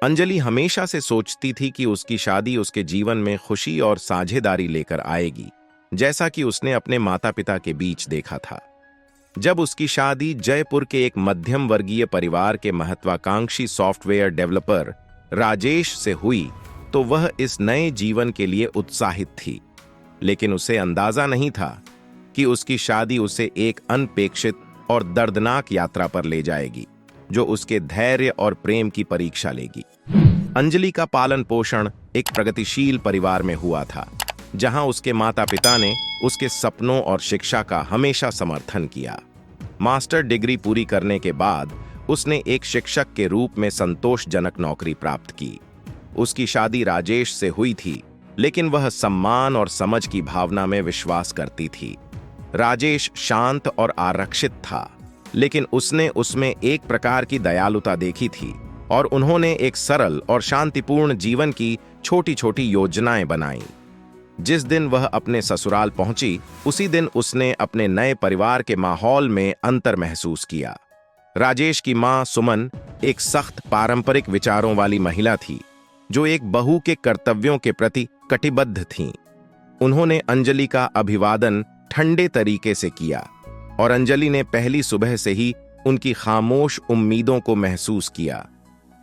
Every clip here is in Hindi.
अंजलि हमेशा से सोचती थी कि उसकी शादी उसके जीवन में खुशी और साझेदारी लेकर आएगी, जैसा कि उसने अपने माता पिता के बीच देखा था। जब उसकी शादी जयपुर के एक मध्यम वर्गीय परिवार के महत्वाकांक्षी सॉफ्टवेयर डेवलपर राजेश से हुई, तो वह इस नए जीवन के लिए उत्साहित थी। लेकिन उसे अंदाजा नहीं था कि उसकी शादी उसे एक अनपेक्षित और दर्दनाक यात्रा पर ले जाएगी, जो उसके धैर्य और प्रेम की परीक्षा लेगी। अंजलि का पालन पोषण एक प्रगतिशील परिवार में हुआ था, जहां उसके माता पिता ने उसके सपनों और शिक्षा का हमेशा समर्थन किया। मास्टर डिग्री पूरी करने के बाद उसने एक शिक्षक के रूप में संतोषजनक नौकरी प्राप्त की। उसकी शादी राजेश से हुई थी, लेकिन वह सम्मान और समझ की भावना में विश्वास करती थी। राजेश शांत और आरक्षित था, लेकिन उसने उसमें एक प्रकार की दयालुता देखी थी और उन्होंने एक सरल और शांतिपूर्ण जीवन की छोटी छोटी योजनाएं बनाईं। जिस दिन वह अपने ससुराल पहुंची, उसी दिन उसने अपने नए परिवार के माहौल में अंतर महसूस किया। राजेश की मां सुमन एक सख्त पारंपरिक विचारों वाली महिला थी, जो एक बहू के कर्तव्यों के प्रति कटिबद्ध थीं। उन्होंने अंजलि का अभिवादन ठंडे तरीके से किया और अंजलि ने पहली सुबह से ही उनकी खामोश उम्मीदों को महसूस किया।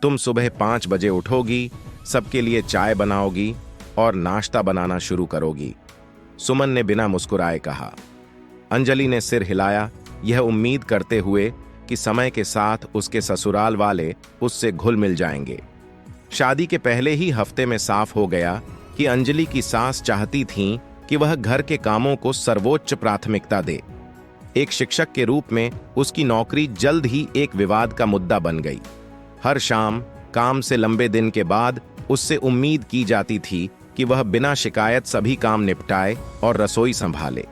तुम सुबह 5 बजे उठोगी, सबके लिए चाय बनाओगी और नाश्ता बनाना शुरू करोगी, सुमन ने बिना मुस्कुराए कहा। अंजलि ने सिर हिलाया, यह उम्मीद करते हुए कि समय के साथ उसके ससुराल वाले उससे घुल मिल जाएंगे। शादी के पहले ही हफ्ते में साफ हो गया कि अंजलि की सास चाहती थीं कि वह घर के कामों को सर्वोच्च प्राथमिकता दे। एक शिक्षक के रूप में उसकी नौकरी जल्द ही एक विवाद का मुद्दा बन गई। हर शाम काम से लंबे दिन के बाद उससे उम्मीद की जाती थी कि वह बिना शिकायत सभी काम निपटाए और रसोई संभाले।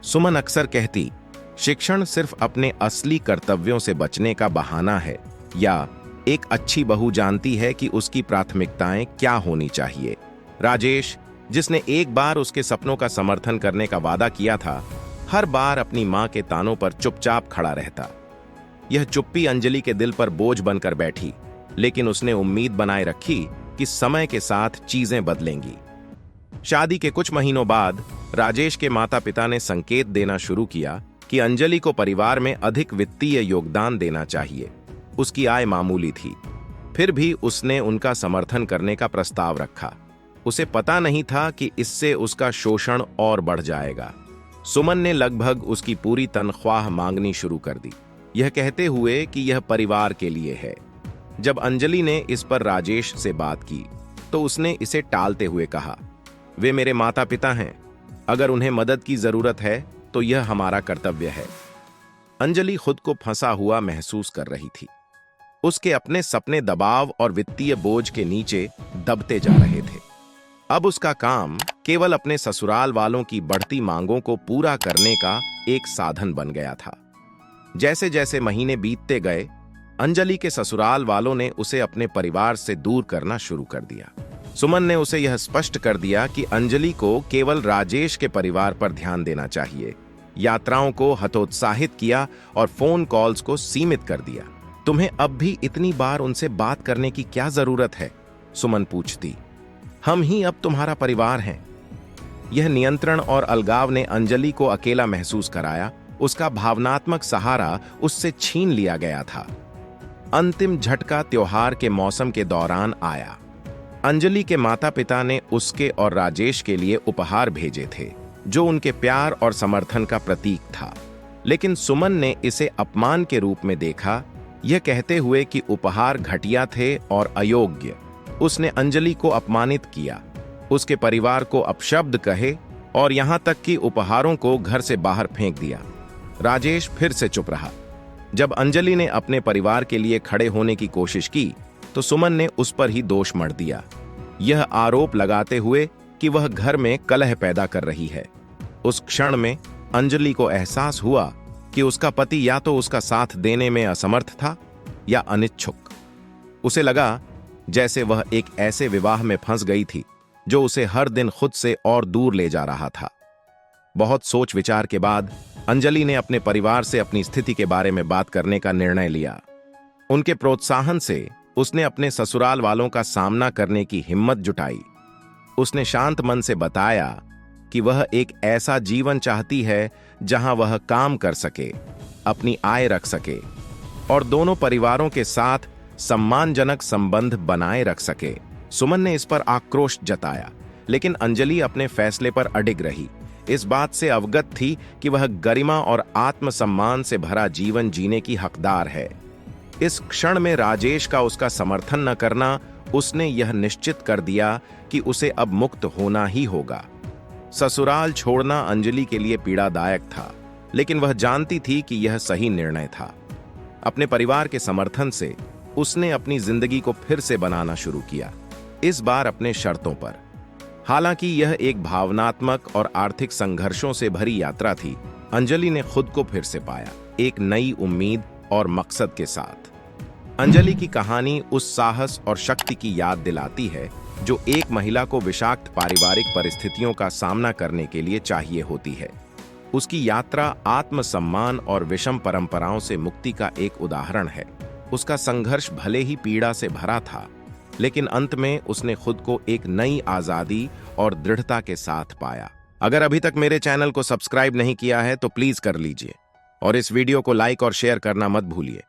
सुमन अक्सर कहती, शिक्षण सिर्फ अपने असली कर्तव्यों से बचने का बहाना है, या एक अच्छी बहू जानती है कि उसकी प्राथमिकताएं क्या होनी चाहिए। राजेश, जिसने एक बार उसके सपनों का समर्थन करने का वादा किया था, हर बार अपनी मां के तानों पर चुपचाप खड़ा रहता। यह चुप्पी अंजलि के दिल पर बोझ बनकर बैठी, लेकिन उसने उम्मीद बनाए रखी कि समय के साथ चीजें बदलेंगी। शादी के कुछ महीनों बाद राजेश के माता पिता ने संकेत देना शुरू किया कि अंजलि को परिवार में अधिक वित्तीय योगदान देना चाहिए। उसकी आय मामूली थी, फिर भी उसने उनका समर्थन करने का प्रस्ताव रखा। उसे पता नहीं था कि इससे उसका शोषण और बढ़ जाएगा। सुमन ने लगभग उसकी पूरी तनख्वाह मांगनी शुरू कर दी, यह कहते हुए कि यह परिवार के लिए है। जब अंजलि ने इस पर राजेश से बात की, तो उसने इसे टालते हुए कहा, वे मेरे माता पिता हैं, अगर उन्हें मदद की जरूरत है तो यह हमारा कर्तव्य है। अंजलि खुद को फंसा हुआ महसूस कर रही थी। उसके अपने सपने दबाव और वित्तीय बोझ के नीचे दबते जा रहे थे। अब उसका काम केवल अपने ससुराल वालों की बढ़ती मांगों को पूरा करने का एक साधन बन गया था। जैसे जैसे महीने बीतते गए, अंजलि के ससुराल वालों ने उसे अपने परिवार से दूर करना शुरू कर दिया। सुमन ने उसे यह स्पष्ट कर दिया कि अंजलि को केवल राजेश के परिवार पर ध्यान देना चाहिए। यात्राओं को हतोत्साहित किया और फोन कॉल्स को सीमित कर दिया। तुम्हें अब भी इतनी बार उनसे बात करने की क्या जरूरत है? सुमन पूछती। हम ही अब तुम्हारा परिवार हैं। यह नियंत्रण और अलगाव ने अंजलि को अकेला महसूस कराया। उसका भावनात्मक सहारा उससे छीन लिया गया था। अंतिम झटका त्योहार के मौसम के दौरान आया। अंजलि के माता पिता ने उसके और राजेश के लिए उपहार भेजे थे, जो उनके प्यार और समर्थन का प्रतीक था। लेकिन सुमन ने इसे अपमान के रूप में देखा, यह कहते हुए कि उपहार घटिया थे और अयोग्य। उसने अंजलि को अपमानित किया, उसके परिवार को अपशब्द कहे और यहां तक कि उपहारों को घर से बाहर फेंक दिया। राजेश फिर से चुप रहा। जब अंजलि ने अपने परिवार के लिए खड़े होने की कोशिश की, तो सुमन ने उस पर ही दोष मढ़ दिया, यह आरोप लगाते हुए कि वह घर में कलह पैदा कर रही है। उस क्षण में अंजलि को एहसास हुआ कि उसका पति या तो उसका साथ देने में असमर्थ था या अनिच्छुक। उसे लगा जैसे वह एक ऐसे विवाह में फंस गई थी जो उसे हर दिन खुद से और दूर ले जा रहा था। बहुत सोच विचार के बाद अंजलि ने अपने परिवार से अपनी स्थिति के बारे में बात करने का निर्णय लिया। उनके प्रोत्साहन से उसने अपने ससुराल वालों का सामना करने की हिम्मत जुटाई। उसने शांत मन से बताया कि वह एक ऐसा जीवन चाहती है जहां वह काम कर सके, अपनी आय रख सके और दोनों परिवारों के साथ सम्मानजनक संबंध बनाए रख सके। सुमन ने इस पर आक्रोश जताया, लेकिन अंजलि अपने फैसले पर अडिग रही। इस बात से अवगत थी कि वह गरिमा और आत्मसम्मान से भरा जीवन जीने की हकदार है। इस क्षण में राजेश का उसका समर्थन न करना, उसने यह निश्चित कर दिया कि उसे अब मुक्त होना ही होगा। ससुराल छोड़ना अंजलि के लिए पीड़ादायक था, लेकिन वह जानती थी कि यह सही निर्णय था। अपने परिवार के समर्थन से उसने अपनी जिंदगी को फिर से बनाना शुरू किया, इस बार अपने शर्तों पर। हालांकि यह एक भावनात्मक और आर्थिक संघर्षों से भरी यात्रा थी, अंजलि ने खुद को फिर से पाया, एक नई उम्मीद और मकसद के साथ। अंजलि की कहानी उस साहस और शक्ति की याद दिलाती है जो एक महिला को विषाक्त पारिवारिक परिस्थितियों का सामना करने के लिए चाहिए होती है। उसकी यात्रा आत्मसम्मान और विषम परंपराओं से मुक्ति का एक उदाहरण है। उसका संघर्ष भले ही पीड़ा से भरा था, लेकिन अंत में उसने खुद को एक नई आजादी और दृढ़ता के साथ पाया। अगर अभी तक मेरे चैनल को सब्सक्राइब नहीं किया है तो प्लीज कर लीजिए और इस वीडियो को लाइक और शेयर करना मत भूलिए।